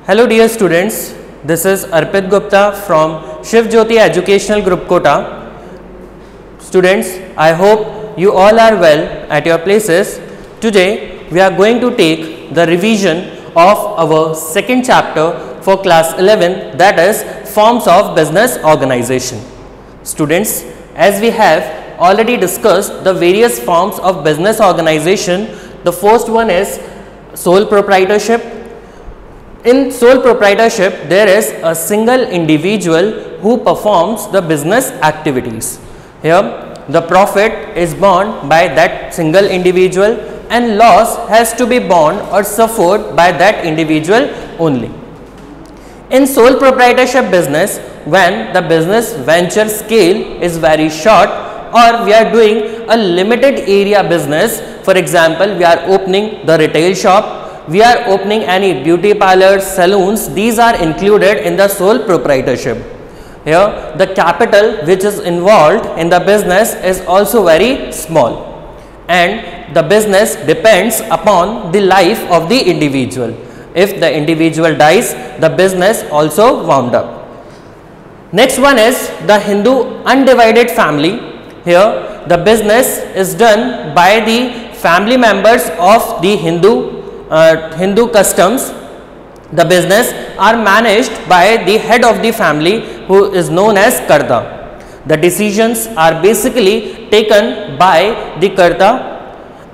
Hello dear students, this is Arpit Gupta from Shiv Jyoti Educational Group Kota. Students, I hope you all are well at your places. Today we are going to take the revision of our second chapter for class 11, that is forms of business organization. Students, as we have already discussed the various forms of business organization, the first one is sole proprietorship. In sole proprietorship, there is a single individual who performs the business activities. Here, the profit is borne by that single individual and loss has to be borne or suffered by that individual only. In sole proprietorship business, when the business venture scale is very short or we are doing a limited area business, for example, we are opening the retail shop, we are opening any beauty parlors, salons, these are included in the sole proprietorship. Here, the capital which is involved in the business is also very small and the business depends upon the life of the individual. If the individual dies, the business also wound up. Next one is the Hindu undivided family. Here, the business is done by the family members of the Hindu customs. The business are managed by the head of the family who is known as Karta. The decisions are basically taken by the Karta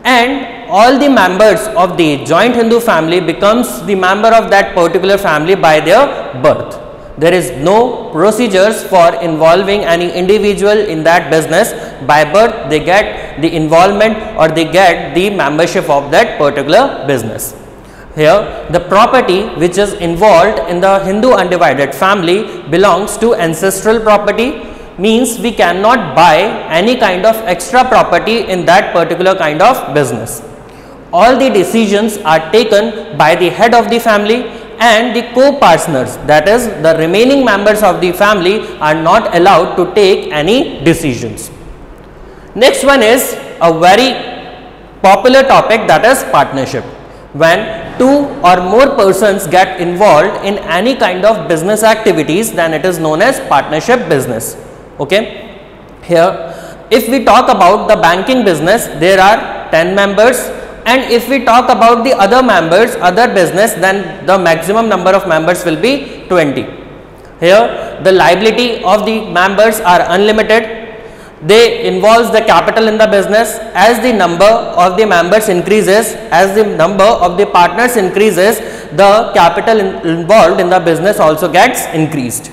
and all the members of the joint Hindu family becomes the member of that particular family by their birth. There is no procedures for involving any individual in that business. By birth, they get the involvement or they get the membership of that particular business. Here, the property which is involved in the Hindu undivided family belongs to ancestral property, means we cannot buy any kind of extra property in that particular kind of business. All the decisions are taken by the head of the family and the co-partners, that is the remaining members of the family are not allowed to take any decisions. Next one is a very popular topic, that is partnership. When two or more persons get involved in any kind of business activities, then it is known as partnership business. Okay. Here, if we talk about the banking business, there are 10 members. And if we talk about the other members, other business, then the maximum number of members will be 20. Here, the liability of the members are unlimited. They involves the capital in the business. As the number of the members increases, as the number of the partners increases, the capital involved in the business also gets increased.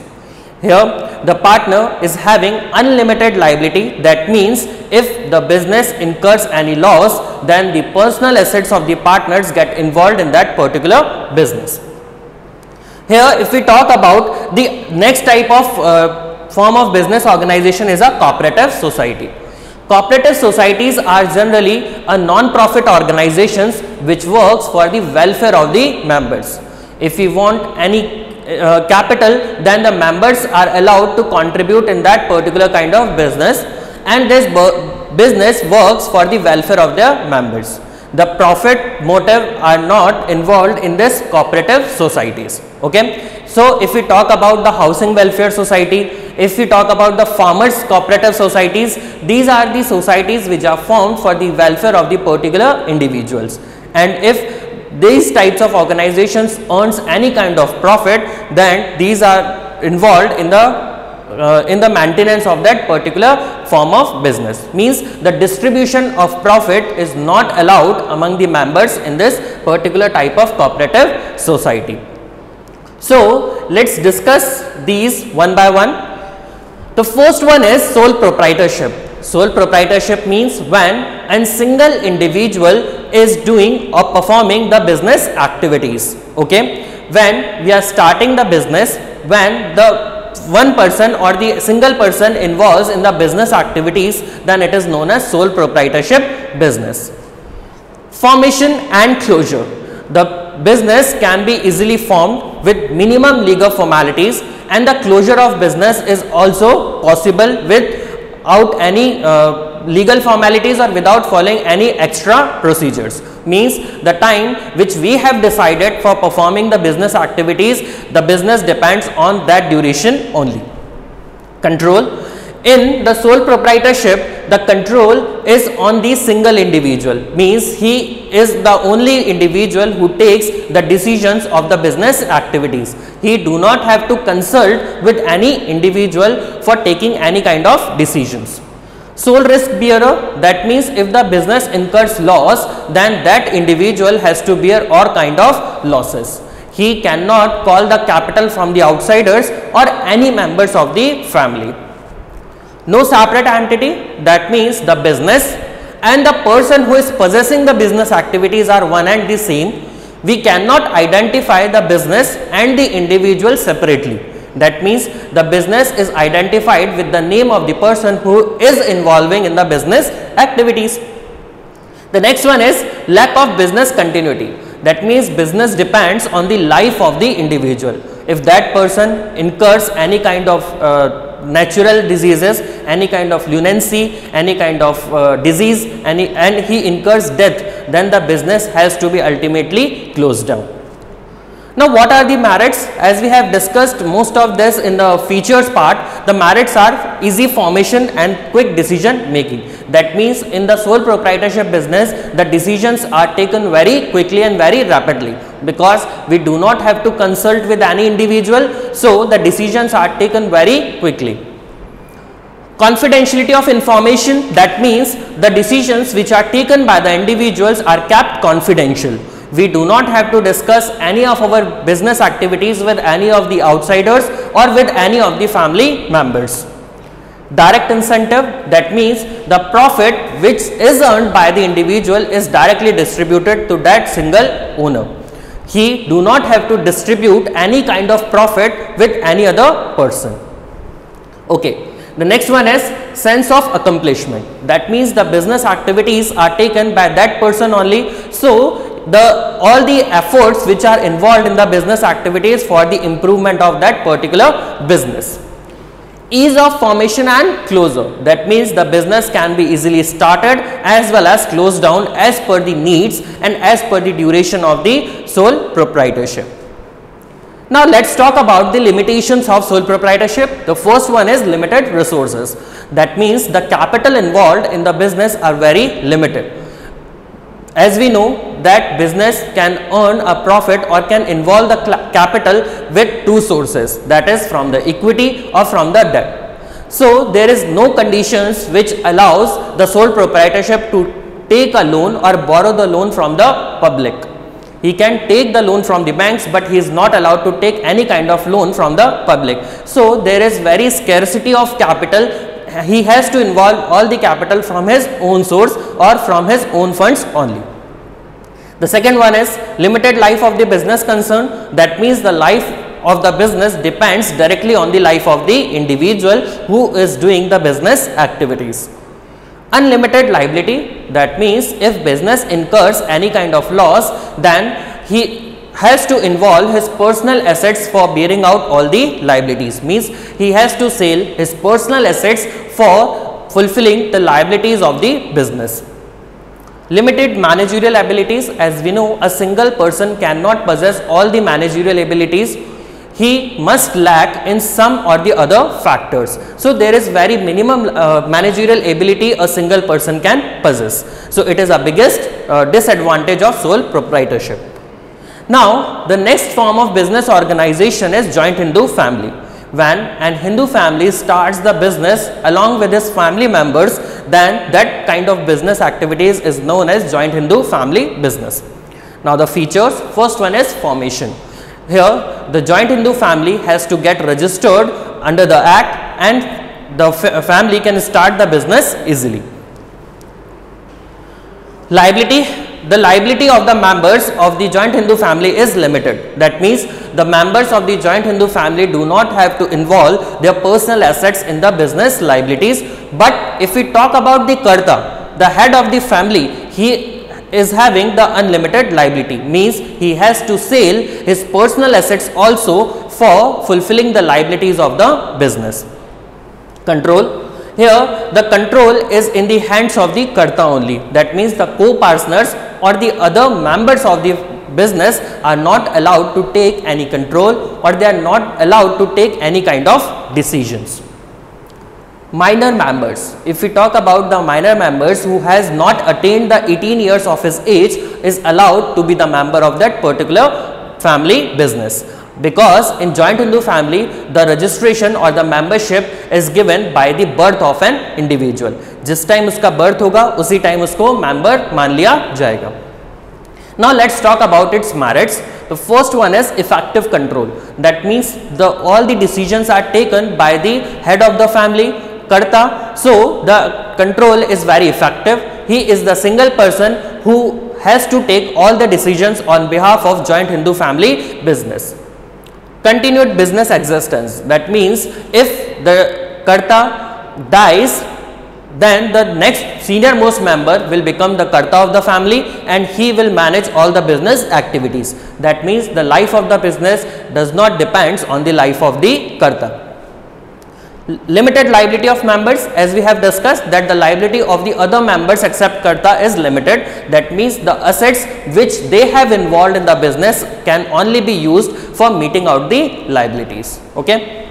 Here, the partner is having unlimited liability. That means if the business incurs any loss, then the personal assets of the partners get involved in that particular business. Here, if we talk about the next type of form of business organization is a cooperative society. Cooperative societies are generally a non-profit organizations which works for the welfare of the members. If we want any capital, then the members are allowed to contribute in that particular kind of business and this business works for the welfare of their members. The profit motive are not involved in this cooperative societies. Okay. So, if we talk about the housing welfare society, if we talk about the farmers cooperative societies, these are the societies which are formed for the welfare of the particular individuals. And if these types of organizations earns any kind of profit, then these are involved in the maintenance of that particular form of business. Means the distribution of profit is not allowed among the members in this particular type of cooperative society. So, let us discuss these one by one. The first one is sole proprietorship. Sole proprietorship means when a single individual is doing or performing the business activities. Okay. When we are starting the business, when the one person or the single person involves in the business activities, then it is known as sole proprietorship business. Formation and closure. The business can be easily formed with minimum legal formalities and the closure of business is also possible without any legal formalities or without following any extra procedures. means the time which we have decided for performing the business activities, the business depends on that duration only. Control. In the sole proprietorship, the control is on the single individual, means he is the only individual who takes the decisions of the business activities. He do not have to consult with any individual for taking any kind of decisions. Sole risk bearer, that means if the business incurs loss, then that individual has to bear all kind of losses. He cannot call the capital from the outsiders or any members of the family. No separate entity, that means the business and the person who is possessing the business activities are one and the same. We cannot identify the business and the individual separately. That means the business is identified with the name of the person who is involving in the business activities. The next one is lack of business continuity. That means business depends on the life of the individual. If that person incurs any kind of natural diseases, any kind of lunacy, any kind of disease, and he incurs death, then the business has to be ultimately closed down. Now, what are the merits? As we have discussed most of this in the features part, the merits are easy formation and quick decision making. That means in the sole proprietorship business, the decisions are taken very quickly and very rapidly, because we do not have to consult with any individual, so the decisions are taken very quickly. Confidentiality of information, that means the decisions which are taken by the individuals are kept confidential. We do not have to discuss any of our business activities with any of the outsiders or with any of the family members. Direct incentive, that means the profit which is earned by the individual is directly distributed to that single owner. He do not have to distribute any kind of profit with any other person. Okay. The next one is sense of accomplishment. That means the business activities are taken by that person only. So all the efforts which are involved in the business activities for the improvement of that particular business. Ease of formation and closure, that means the business can be easily started as well as closed down as per the needs and as per the duration of the sole proprietorship. Now, let us talk about the limitations of sole proprietorship. The first one is limited resources. That means the capital involved in the business are very limited. As we know that business can earn a profit or can involve the capital with two sources, that is from the equity or from the debt. So, there is no conditions which allows the sole proprietorship to take a loan or borrow the loan from the public. He can take the loan from the banks, but he is not allowed to take any kind of loan from the public. So, there is very scarcity of capital. He has to involve all the capital from his own source or from his own funds only. The second one is limited life of the business concern. That means the life of the business depends directly on the life of the individual who is doing the business activities. Unlimited liability, that means if business incurs any kind of loss, then he has to involve his personal assets for bearing out all the liabilities, means he has to sell his personal assets for fulfilling the liabilities of the business. Limited managerial abilities, as we know a single person cannot possess all the managerial abilities. He must lack in some or the other factors. So, there is very minimum managerial ability a single person can possess. So, it is a biggest disadvantage of sole proprietorship. Now, the next form of business organization is joint Hindu family. When an Hindu family starts the business along with his family members, then that kind of business activities is known as joint Hindu family business. Now, the features, first one is formation. Here the joint Hindu family has to get registered under the act and the family can start the business easily. Liability, the liability of the members of the joint Hindu family is limited. That means the members of the joint Hindu family do not have to involve their personal assets in the business liabilities. But if we talk about the Karta, the head of the family, he is having the unlimited liability, means he has to sell his personal assets also for fulfilling the liabilities of the business. Control, here the control is in the hands of the Karta only. That means the co-partners or the other members of the business are not allowed to take any control, or they are not allowed to take any kind of decisions. Minor members, if we talk about the minor members who has not attained the 18 years of his age, is allowed to be the member of that particular family business, because in joint Hindu family the registration or the membership is given by the birth of an individual. जिस time उसका birth होगा उसी time उसको member मान लिया जाएगा. Now let's talk about its merits. The first one is effective control. That means all the decisions are taken by the head of the family, Karta. So the control is very effective. He is the single person who has to take all the decisions on behalf of joint Hindu family business. Continued business existence. That means if the Karta dies, then the next senior most member will become the Karta of the family, and he will manage all the business activities. That means the life of the business does not depend on the life of the Karta. Limited liability of members, as we have discussed that the liability of the other members except Karta is limited. That means the assets which they have involved in the business can only be used for meeting out the liabilities. Okay.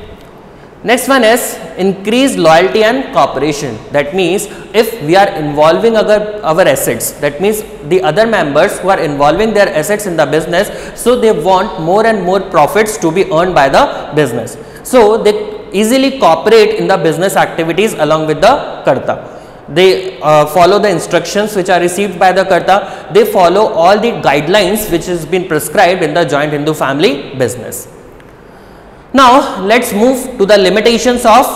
Next one is increased loyalty and cooperation. That means if we are involving our assets, that means the other members who are involving their assets in the business, so they want more and more profits to be earned by the business. So they easily cooperate in the business activities along with the Karta. They follow the instructions which are received by the Karta. They follow all the guidelines which has been prescribed in the joint Hindu family business. Now let's move to the limitations of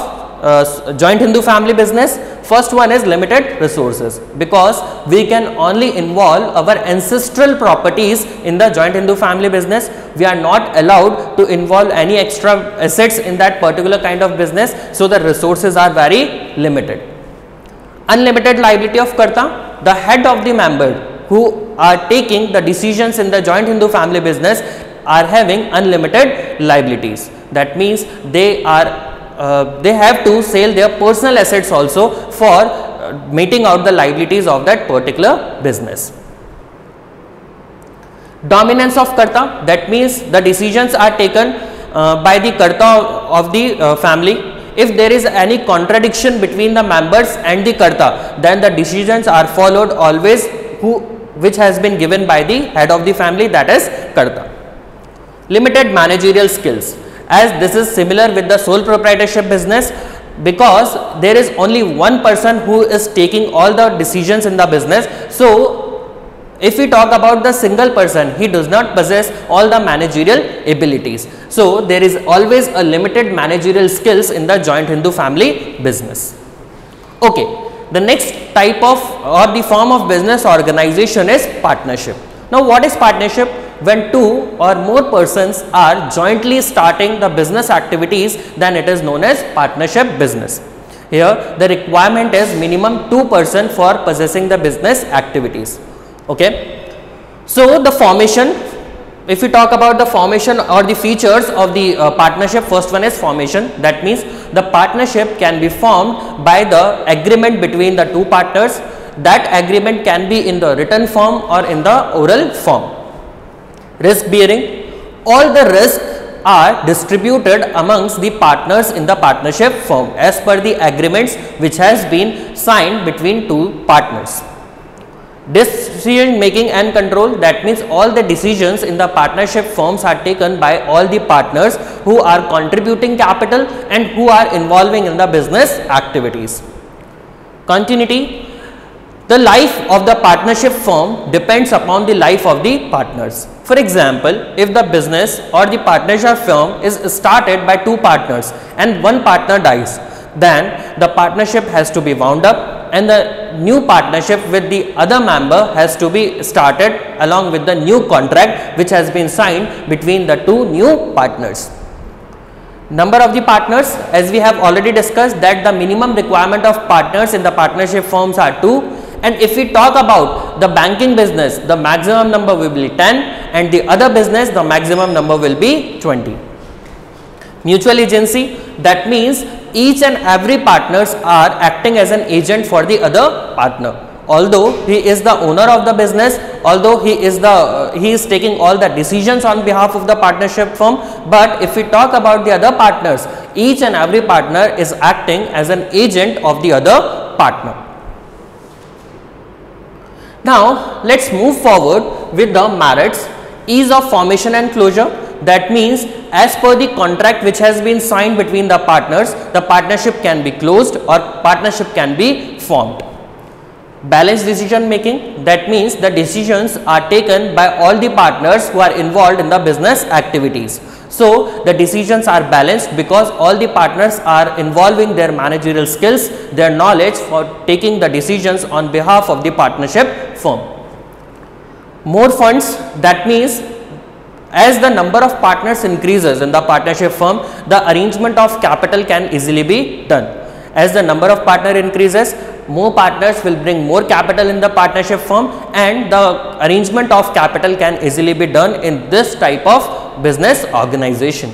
joint Hindu family business. First one is limited resources, because we can only involve our ancestral properties in the joint Hindu family business. We are not allowed to involve any extra assets in that particular kind of business, so the resources are very limited. Unlimited liability of Karta. The head of the member who are taking the decisions in the joint Hindu family business are having unlimited liabilities. That means they have to sell their personal assets also for meeting out the liabilities of that particular business. Dominance of Karta. That means the decisions are taken by the Karta of the family. If there is any contradiction between the members and the Karta, then the decisions are followed always which has been given by the head of the family, that is Karta. Limited managerial skills, as this is similar with the sole proprietorship business, because there is only one person who is taking all the decisions in the business. So if we talk about the single person, he does not possess all the managerial abilities. So there is always a limited managerial skills in the joint Hindu family business. Okay, the next type of or the form of business organization is partnership. Now what is partnership? When two or more persons are jointly starting the business activities, then it is known as partnership business. Here the requirement is minimum 2 persons for possessing the business activities. Okay. So the formation, if we talk about the formation or the features of the partnership, first one is formation. That means the partnership can be formed by the agreement between the two partners. That agreement can be in the written form or in the oral form. Risk bearing. All the risks are distributed amongst the partners in the partnership firm as per the agreements which has been signed between two partners. Decision making and control. That means all the decisions in the partnership firms are taken by all the partners who are contributing capital and who are involving in the business activities. Continuity. The life of the partnership firm depends upon the life of the partners. For example, if the business or the partnership firm is started by two partners and one partner dies, then the partnership has to be wound up and the new partnership with the other member has to be started along with the new contract which has been signed between the two new partners. Number of the partners, as we have already discussed that the minimum requirement of partners in the partnership firms are 2. And if we talk about the banking business, the maximum number will be 10, and the other business the maximum number will be 20. Mutual agency, that means each and every partners are acting as an agent for the other partner. Although he is the owner of the business although he is taking all the decisions on behalf of the partnership firm, but if we talk about the other partners, each and every partner is acting as an agent of the other partner. Now let's move forward with the merits. Ease of formation and closure, that means as per the contract which has been signed between the partners, the partnership can be closed or partnership can be formed. Balanced decision making, that means the decisions are taken by all the partners who are involved in the business activities. So the decisions are balanced because all the partners are involving their managerial skills, their knowledge for taking the decisions on behalf of the partnership firm. More funds, that means as the number of partners increases in the partnership firm, the arrangement of capital can easily be done. As the number of partner increases, more partners will bring more capital in the partnership firm, and the arrangement of capital can easily be done in this type of business organization.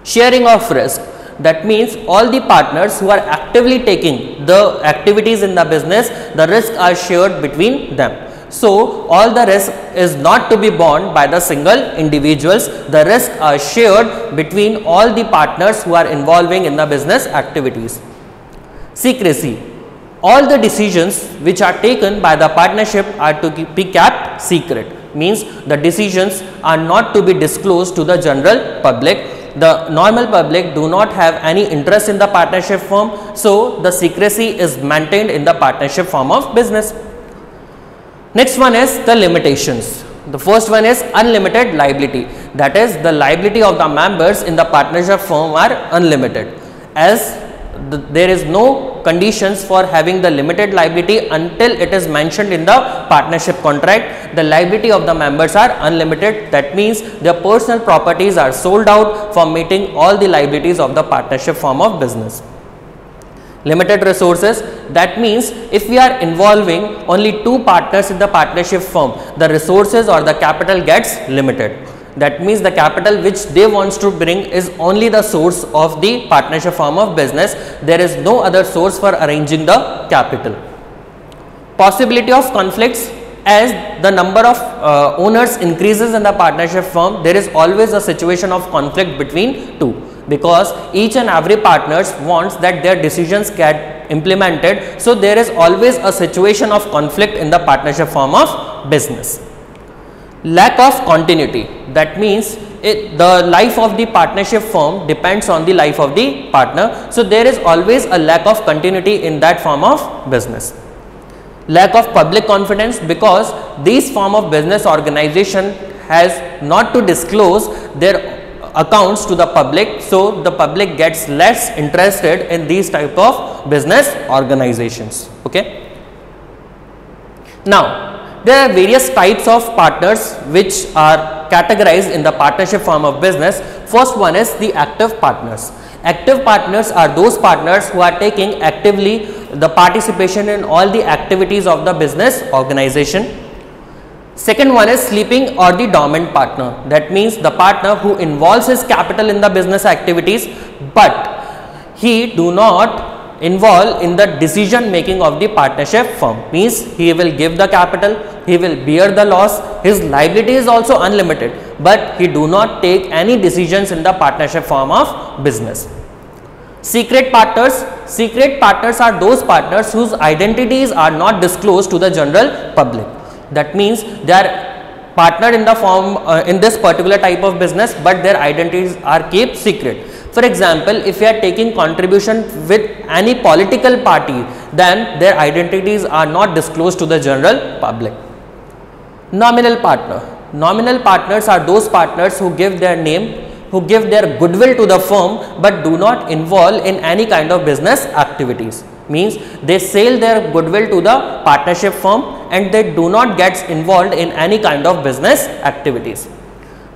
Sharing of risk, that means all the partners who are actively taking the activities in the business, the risks are shared between them. So all the risk is not to be borne by the single individuals, the risks are shared between all the partners who are involving in the business activities. Secrecy, all the decisions which are taken by the partnership are to be kept secret, means the decisions are not to be disclosed to the general public. The normal public do not have any interest in the partnership firm, so the secrecy is maintained in the partnership form of business. Next one is the limitations. The first one is unlimited liability, that is the liability of the members in the partnership firm are unlimited, as there is no conditions for having the limited liability until it is mentioned in the partnership contract. The liability of the members are unlimited, that means their personal properties are sold out for meeting all the liabilities of the partnership form of business. Limited resources, that means if we are involving only two partners in the partnership firm, the resources or the capital gets limited. That means the capital which they wants to bring is only the source of the partnership form of business. There is no other source for arranging the capital. Possibility of conflicts, as the number of owners increases in the partnership firm, there is always a situation of conflict between two, because each and every partners wants that their decisions get implemented. So there is always a situation of conflict in the partnership form of business. Lack of continuity, that means the life of the partnership firm depends on the life of the partner. So there is always a lack of continuity in that form of business. Lack of public confidence, because this form of business organization has not to disclose their accounts to the public, so the public gets less interested in these type of business organizations. Okay. Now there are various types of partners which are categorized in the partnership form of business. First one is the active partners. Active partners are those partners who are taking actively the participation in all the activities of the business organization. Second one is sleeping or the dormant partner, that means the partner who involves his capital in the business activities, but he do not involve in the decision making of the partnership firm, means he will give the capital, he will bear the loss, his liability is also unlimited, but he do not take any decisions in the partnership form of business. Secret partners. Secret partners are those partners whose identities are not disclosed to the general public. That means they are partnered in the form in this particular type of business, but their identities are kept secret. For example, if we are taking contribution with any political party, then their identities are not disclosed to the general public. Nominal partner. Nominal partners are those partners who give their name, who give their goodwill to the firm, but do not involve in any kind of business activities. Means they sell their goodwill to the partnership firm and they do not get involved in any kind of business activities.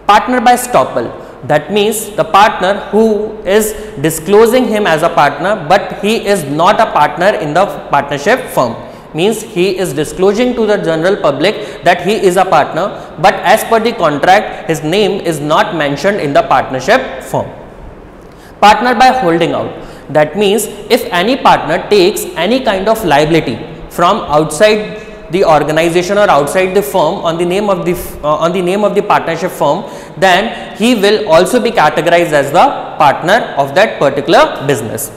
Partner by estoppel, that means the partner who is disclosing him as a partner, but he is not a partner in the partnership firm, means he is disclosing to the general public that he is a partner, but as per the contract his name is not mentioned in the partnership firm. Partner by holding out, that means if any partner takes any kind of liability from outside the organization or outside the firm on the name of the partnership firm, then he will also be categorized as the partner of that particular business.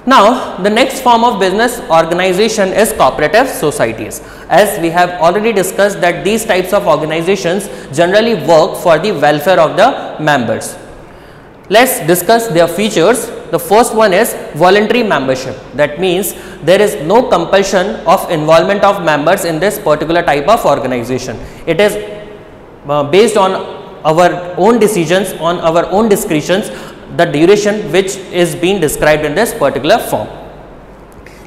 Now, the next form of business organization is cooperative societies. As we have already discussed that these types of organizations generally work for the welfare of the members. Let's discuss their features. The first one is voluntary membership. That means there is no compulsion of involvement of members in this particular type of organization. It is based on our own decisions, on our own discretions, the duration which is being described in this particular form.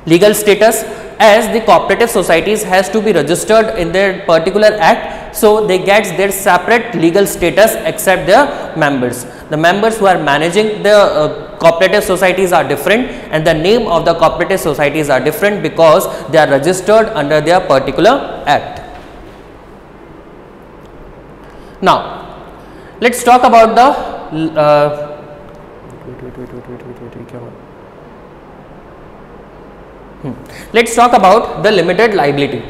Legal status, as the cooperative societies has to be registered in their particular act, so they get their separate legal status except their members. The members who are managing the cooperative societies are different, and the name of the cooperative societies are different because they are registered under their particular act. Now, let's talk about the let's talk about the limited liability.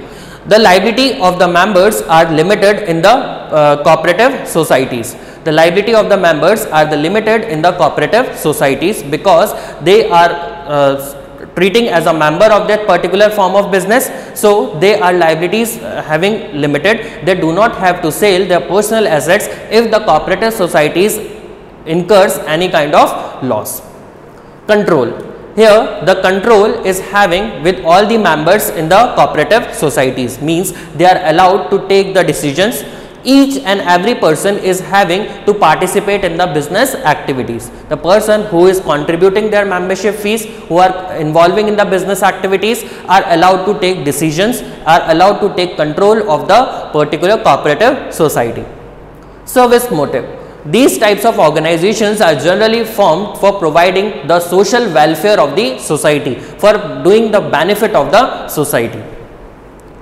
The liability of the members are limited in the cooperative societies. The liability of the members are limited in the cooperative societies because they are treating as a member of that particular form of business. So, they are liabilities having limited. They do not have to sell their personal assets if the cooperative societies incurs any kind of loss. Control. Here the control is having with all the members in the cooperative societies, means they are allowed to take the decisions. Each and every person is having to participate in the business activities. The person who is contributing their membership fees, who are involving in the business activities, are allowed to take decisions, are allowed to take control of the particular cooperative society. Service motive. These types of organizations are generally formed for providing the social welfare of the society, for doing the benefit of the society.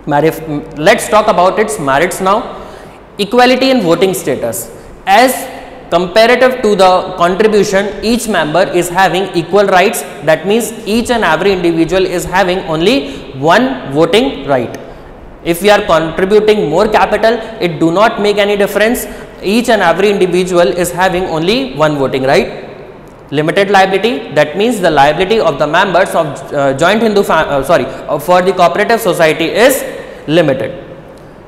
Let's talk about its merits now. Equality in voting status. As comparative to the contribution, each member is having equal rights. That means each and every individual is having only one voting right. If we are contributing more capital, it do not make any difference. Each and every individual is having only one voting right. Limited liability, that means the liability of the members of for the cooperative society is limited.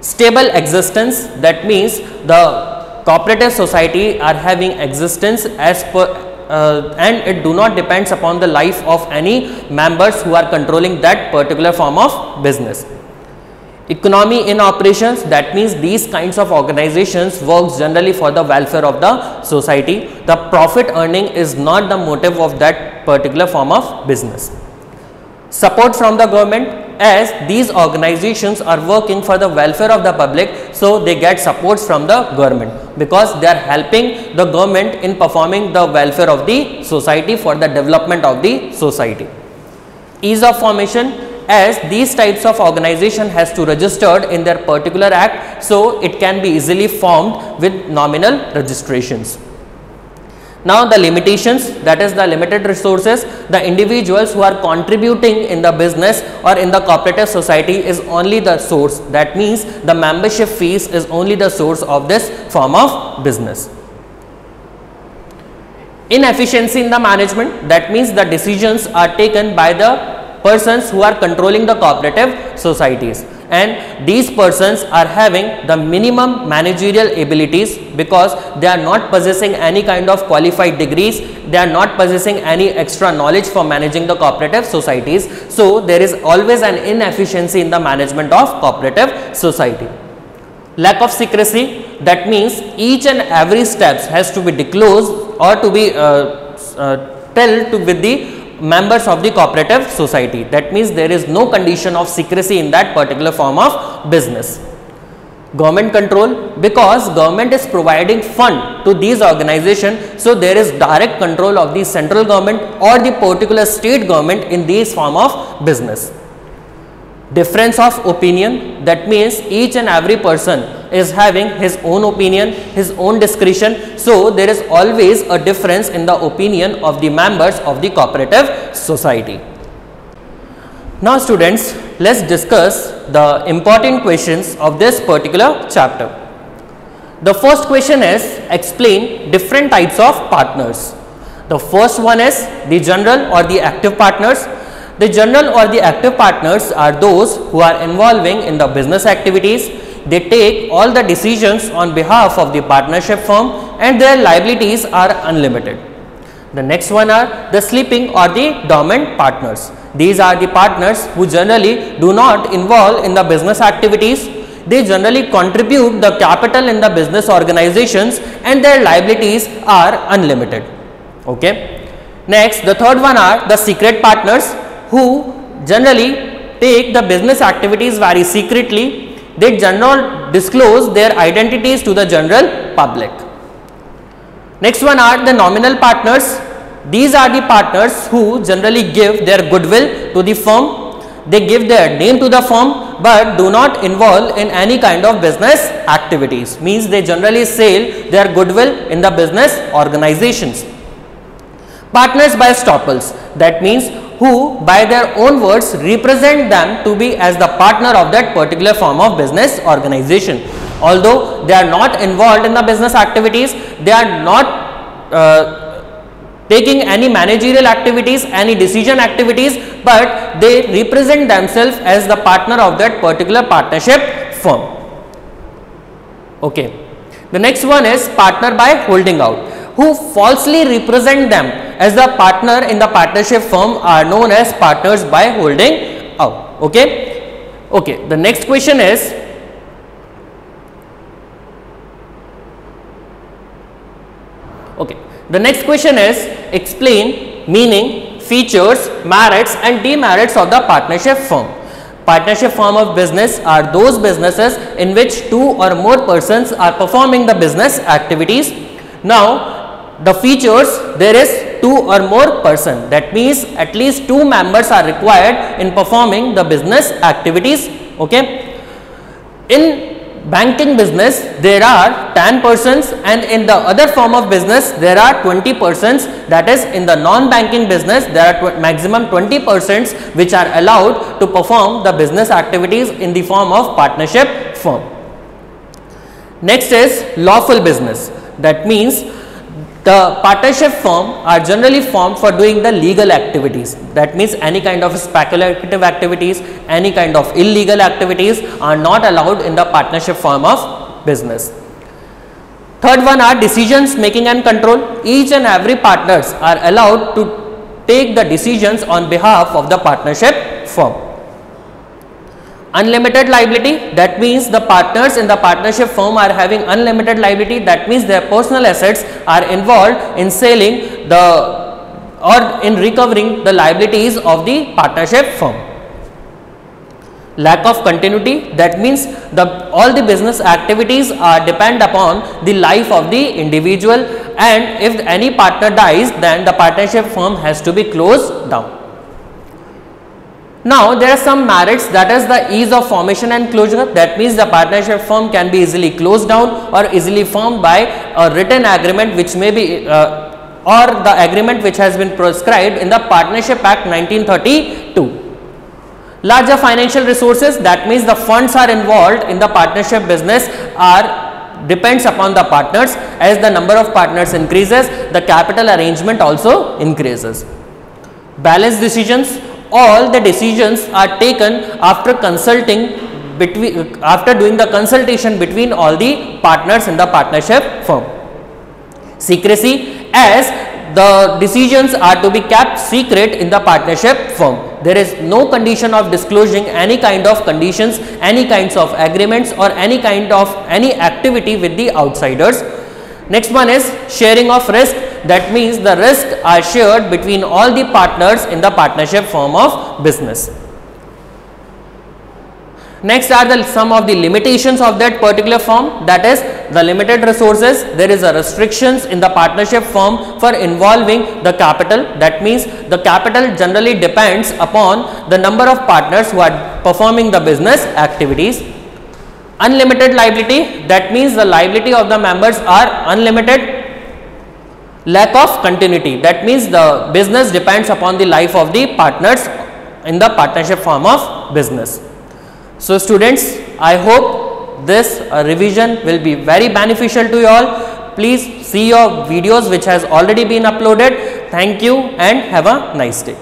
Stable existence, that means the cooperative society are having existence as per and it do not depends upon the life of any members who are controlling that particular form of business. Economy in operations, that means these kinds of organizations works generally for the welfare of the society. The profit earning is not the motive of that particular form of business. Support from the government, as these organizations are working for the welfare of the public, so they get supports from the government because they are helping the government in performing the welfare of the society for the development of the society. Ease of formation, as these types of organization has to registered in their particular act, so it can be easily formed with nominal registrations. Now the limitations, that is the limited resources. The individuals who are contributing in the business or in the cooperative society is only the source. That means the membership fees is only the source of this form of business. Inefficiency in the management, that means the decisions are taken by the persons who are controlling the cooperative societies, and these persons are having the minimum managerial abilities because they are not possessing any kind of qualified degrees, they are not possessing any extra knowledge for managing the cooperative societies. So there is always an inefficiency in the management of cooperative society. Lack of secrecy, that means each and every steps has to be disclosed or to be told with the members of the cooperative society. That means there is no condition of secrecy in that particular form of business. Government control, because government is providing fund to these organizations, so there is direct control of the central government or the particular state government in these form of business. Difference of opinion, that means each and every person is having his own opinion, his own discretion, so there is always a difference in the opinion of the members of the cooperative society. Now students, let's discuss the important questions of this particular chapter. The first question is explain different types of partners. The first one is the general or the active partners. The general or the active partners are those who are involving in the business activities. They take all the decisions on behalf of the partnership firm and their liabilities are unlimited. The next one are the sleeping or the dormant partners. These are the partners who generally do not involve in the business activities. They generally contribute the capital in the business organizations and their liabilities are unlimited. Okay. Next, the third one are the secret partners who generally take the business activities very secretly. They generally disclose their identities to the general public. Next one are the nominal partners. These are the partners who generally give their goodwill to the firm. They give their name to the firm but do not involve in any kind of business activities. Means they generally sell their goodwill in the business organizations. Partners by estoppels, that means who by their own words represent them to be as the partner of that particular form of business organization. Although they are not involved in the business activities, they are not taking any managerial activities, any decision activities, but they represent themselves as the partner of that particular partnership firm. Okay. The next one is partner by holding out, who falsely represent them as the partner in the partnership firm are known as partners by holding out. Okay. Okay. The next question is the next question is explain meaning, features, merits and demerits of the partnership firm. Partnership firm of business are those businesses in which two or more persons are performing the business activities. Now, the features, there is two or more person, that means at least two members are required in performing the business activities. Okay. In banking business there are 10 persons and in the other form of business there are 20 persons, that is in the non-banking business there are maximum 20 persons which are allowed to perform the business activities in the form of partnership firm. Next is lawful business, that means the partnership firm are generally formed for doing the legal activities. That means any kind of speculative activities, any kind of illegal activities are not allowed in the partnership form of business. Third one are decisions making and control. Each and every partners are allowed to take the decisions on behalf of the partnership firm. Unlimited liability, that means the partners in the partnership firm are having unlimited liability, that means their personal assets are involved in selling or in recovering the liabilities of the partnership firm. Lack of continuity, that means all the business activities are depend upon the life of the individual, and if any partner dies then the partnership firm has to be closed down. Now, there are some merits, that is the ease of formation and closure, that means the partnership firm can be easily closed down or easily formed by a written agreement which may be or the agreement which has been prescribed in the Partnership Act 1932. Larger financial resources, that means the funds are involved in the partnership business depends upon the partners. As the number of partners increases, the capital arrangement also increases. Balanced decisions, all the decisions are taken after doing the consultation between all the partners in the partnership firm. Secrecy, as the decisions are to be kept secret in the partnership firm. There is no condition of disclosing any kind of conditions, any kinds of agreements or any activity with the outsiders. Next one is sharing of risk, that means the risk are shared between all the partners in the partnership form of business. Next are some of the limitations of that particular firm, that is the limited resources. There is a restrictions in the partnership firm for involving the capital, that means the capital generally depends upon the number of partners who are performing the business activities. Unlimited liability, that means the liability of the members are unlimited. Lack of continuity, that means the business depends upon the life of the partners in the partnership form of business. So students, I hope this revision will be very beneficial to you all. Please see your videos which has already been uploaded. Thank you and have a nice day.